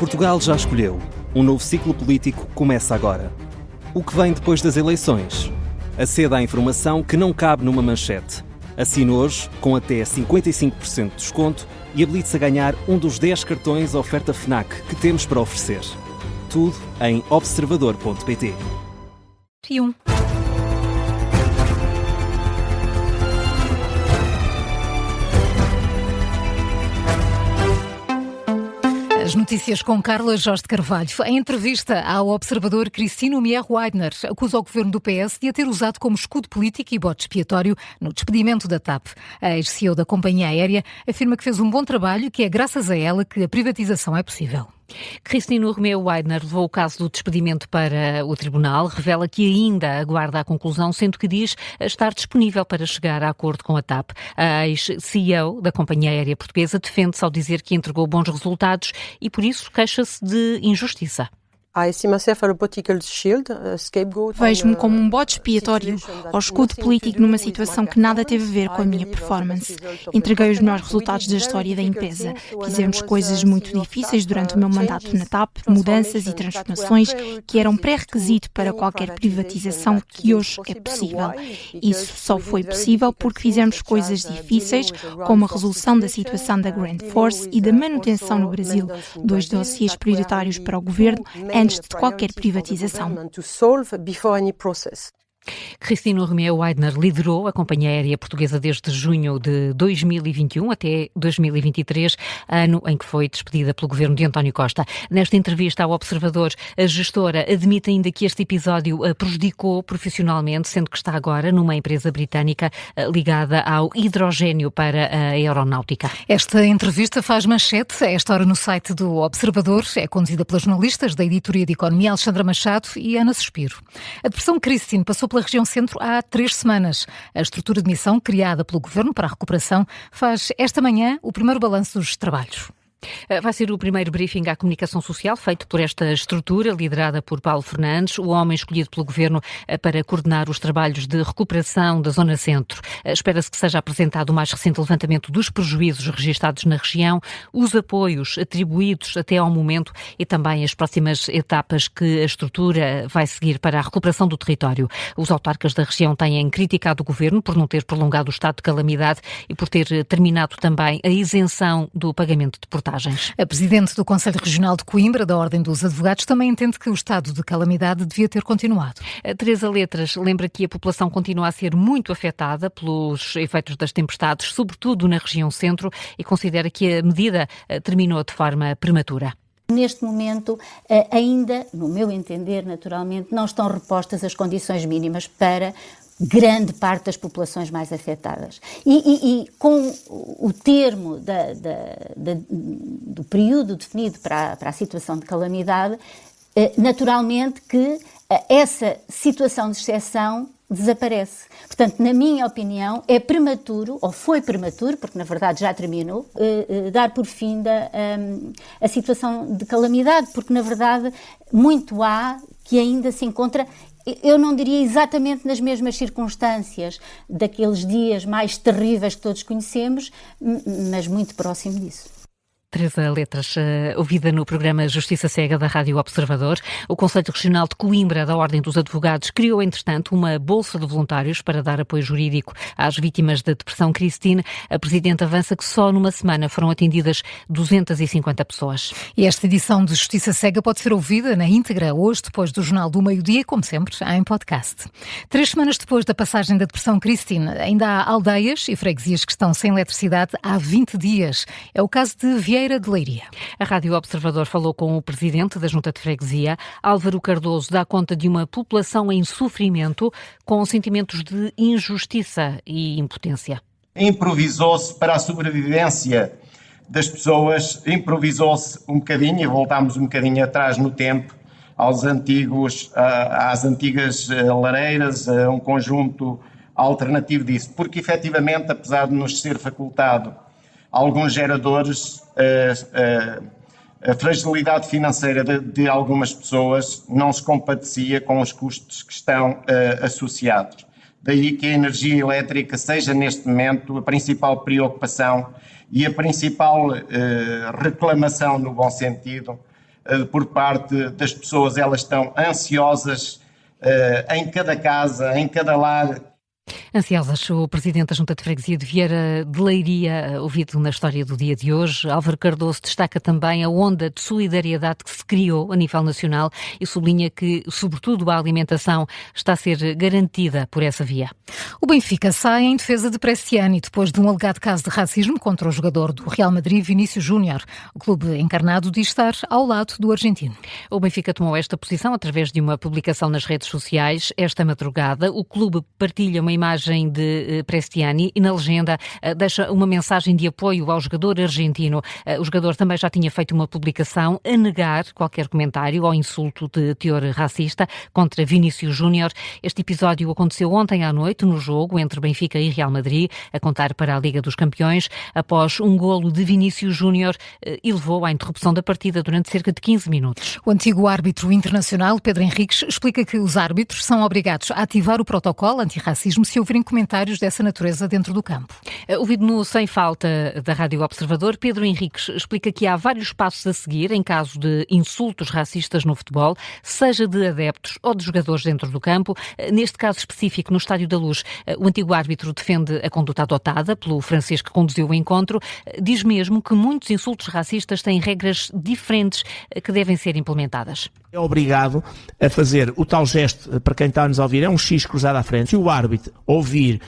Portugal já escolheu. Um novo ciclo político começa agora. O que vem depois das eleições? Aceda à informação que não cabe numa manchete. Assine hoje, com até 55% de desconto, e habilite-se a ganhar um dos 10 cartões oferta FNAC que temos para oferecer. Tudo em observador.pt. As notícias com Carla Jorge de Carvalho. Em entrevista ao observador, Christine Ummier-Weidner acusa o governo do PS de a ter usado como escudo político e bote expiatório no despedimento da TAP. A ex-CEO da companhia aérea afirma que fez um bom trabalho e que é graças a ela que a privatização é possível. Christine Ummier-Weidner levou o caso do despedimento para o tribunal, revela que ainda aguarda a conclusão, sendo que diz estar disponível para chegar a acordo com a TAP. A ex-CEO da companhia aérea portuguesa defende-se ao dizer que entregou bons resultados e por isso queixa-se de injustiça. Vejo-me como um bote expiatório ou escudo político numa situação que nada teve a ver com a minha performance. Entreguei os melhores resultados da história da empresa. Fizemos coisas muito difíceis durante o meu mandato na TAP, mudanças e transformações que eram pré-requisito para qualquer privatização que hoje é possível. Isso só foi possível porque fizemos coisas difíceis, como a resolução da situação da Grand Force e da manutenção no Brasil, dois dossiês prioritários para o governo, antes de qualquer privatização. Christine Ummier-Weidner liderou a companhia aérea portuguesa desde junho de 2021 até 2023, ano em que foi despedida pelo governo de António Costa. Nesta entrevista ao Observador, a gestora admite ainda que este episódio a prejudicou profissionalmente, sendo que está agora numa empresa britânica ligada ao hidrogénio para a aeronáutica. Esta entrevista faz manchete a esta hora no site do Observador. É conduzida pelas jornalistas da Editoria de Economia Alexandra Machado e Ana Suspiro. A Depressão Christine passou pela região centro há 3 semanas. A estrutura de missão criada pelo Governo para a recuperação faz esta manhã o primeiro balanço dos trabalhos. Vai ser o primeiro briefing à comunicação social feito por esta estrutura, liderada por Paulo Fernandes, o homem escolhido pelo Governo para coordenar os trabalhos de recuperação da Zona Centro. Espera-se que seja apresentado o mais recente levantamento dos prejuízos registados na região, os apoios atribuídos até ao momento e também as próximas etapas que a estrutura vai seguir para a recuperação do território. Os autarcas da região têm criticado o Governo por não ter prolongado o estado de calamidade e por ter terminado também a isenção do pagamento de portagens. A presidente do Conselho Regional de Coimbra, da Ordem dos Advogados, também entende que o estado de calamidade devia ter continuado. Teresa Letras lembra que a população continua a ser muito afetada pelos efeitos das tempestades, sobretudo na região centro, e considera que a medida terminou de forma prematura. Neste momento, ainda, no meu entender, naturalmente, não estão repostas as condições mínimas para grande parte das populações mais afetadas. E com o termo do período definido para a situação de calamidade, naturalmente que essa situação de exceção desaparece. Portanto, na minha opinião, é prematuro, ou foi prematuro, porque na verdade já terminou, dar por fim a situação de calamidade, porque na verdade muito há que ainda se encontra. Eu não diria exatamente nas mesmas circunstâncias daqueles dias mais terríveis que todos conhecemos, mas muito próximo disso. Teresa Letras, ouvida no programa Justiça Cega da Rádio Observador. O Conselho Regional de Coimbra, da Ordem dos Advogados, criou, entretanto, uma bolsa de voluntários para dar apoio jurídico às vítimas da Depressão Christine. A Presidente avança que só numa semana foram atendidas 250 pessoas. E esta edição de Justiça Cega pode ser ouvida na íntegra hoje, depois do Jornal do Meio-Dia e, como sempre, em podcast. 3 semanas depois da passagem da Depressão Christine, ainda há aldeias e freguesias que estão sem eletricidade há 20 dias. É o caso de Vieira de Leiria. A Rádio Observador falou com o presidente da Junta de Freguesia. Álvaro Cardoso dá conta de uma população em sofrimento com sentimentos de injustiça e impotência. Improvisou-se para a sobrevivência das pessoas, improvisou-se um bocadinho, e voltámos um bocadinho atrás no tempo, às antigas lareiras, a um conjunto alternativo disso, porque efetivamente, apesar de nos ser facultado alguns geradores, a fragilidade financeira de algumas pessoas não se compadecia com os custos que estão associados. Daí que a energia elétrica seja neste momento a principal preocupação e a principal reclamação, no bom sentido, por parte das pessoas. Elas estão ansiosas em cada casa, em cada lar. Ansiosas, o Presidente da Junta de Freguesia de Vieira de Leiria, ouvido na história do dia de hoje. Álvaro Cardoso destaca também a onda de solidariedade que se criou a nível nacional e sublinha que, sobretudo, a alimentação está a ser garantida por essa via. O Benfica sai em defesa de Prestiani depois de um alegado caso de racismo contra o jogador do Real Madrid, Vinícius Júnior. O clube encarnado diz estar ao lado do argentino. O Benfica tomou esta posição através de uma publicação nas redes sociais. Esta madrugada, o clube partilha uma imagem de Prestiani e na legenda deixa uma mensagem de apoio ao jogador argentino. O jogador também já tinha feito uma publicação a negar qualquer comentário ou insulto de teor racista contra Vinícius Júnior. Este episódio aconteceu ontem à noite no jogo entre Benfica e Real Madrid, a contar para a Liga dos Campeões, após um golo de Vinícius Júnior e levou à interrupção da partida durante cerca de 15 minutos. O antigo árbitro internacional, Pedro Henriques, explica que os árbitros são obrigados a ativar o protocolo antirracismo se houverem comentários dessa natureza dentro do campo. Ouvido no Sem Falta da Rádio Observador, Pedro Henriques explica que há vários passos a seguir em caso de insultos racistas no futebol, seja de adeptos ou de jogadores dentro do campo. Neste caso específico, no Estádio da Luz, o antigo árbitro defende a conduta adotada pelo francês que conduziu o encontro. Diz mesmo que muitos insultos racistas têm regras diferentes que devem ser implementadas. É obrigado a fazer o tal gesto, para quem está a nos ouvir, é um X cruzado à frente. Se o árbitro ouvir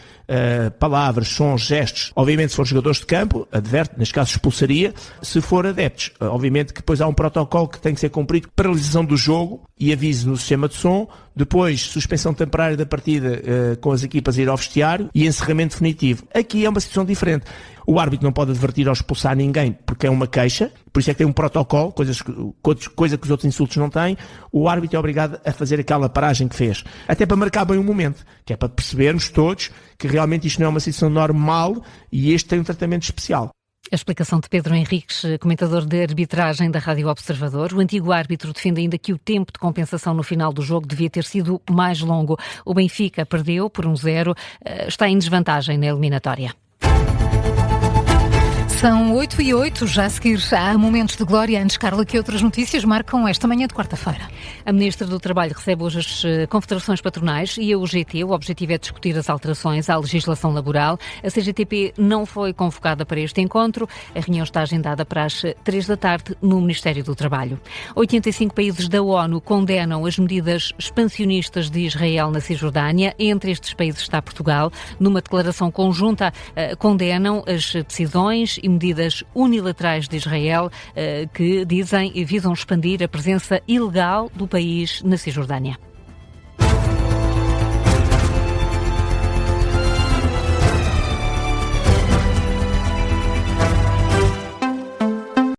palavras, sons, gestos, obviamente se for jogadores de campo, adverte, neste caso expulsaria. Se for adeptos, obviamente que depois há um protocolo que tem que ser cumprido, paralisação do jogo e aviso no sistema de som, depois suspensão temporária da partida com as equipas a ir ao vestiário e encerramento definitivo. Aqui é uma situação diferente. O árbitro não pode advertir ou expulsar ninguém porque é uma queixa, por isso é que tem um protocolo, coisa que os outros insultos não têm. O árbitro é obrigado a fazer aquela paragem que fez, até para marcar bem o momento, que é para percebermos todos que realmente isto não é uma situação normal e este tem um tratamento especial. A explicação de Pedro Henriques, comentador de arbitragem da Rádio Observador. O antigo árbitro defende ainda que o tempo de compensação no final do jogo devia ter sido mais longo. O Benfica perdeu por 1-0, está em desvantagem na eliminatória. São 8h08, já a seguir há momentos de glória. Antes, Carla, que outras notícias marcam esta manhã de quarta-feira? A Ministra do Trabalho recebe hoje as confederações patronais e a UGT. O objetivo é discutir as alterações à legislação laboral. A CGTP não foi convocada para este encontro. A reunião está agendada para as 3 da tarde no Ministério do Trabalho. 85 países da ONU condenam as medidas expansionistas de Israel na Cisjordânia. Entre estes países está Portugal. Numa declaração conjunta, condenam as decisões e medidas unilaterais de Israel que, dizem, visam expandir a presença ilegal do país na Cisjordânia.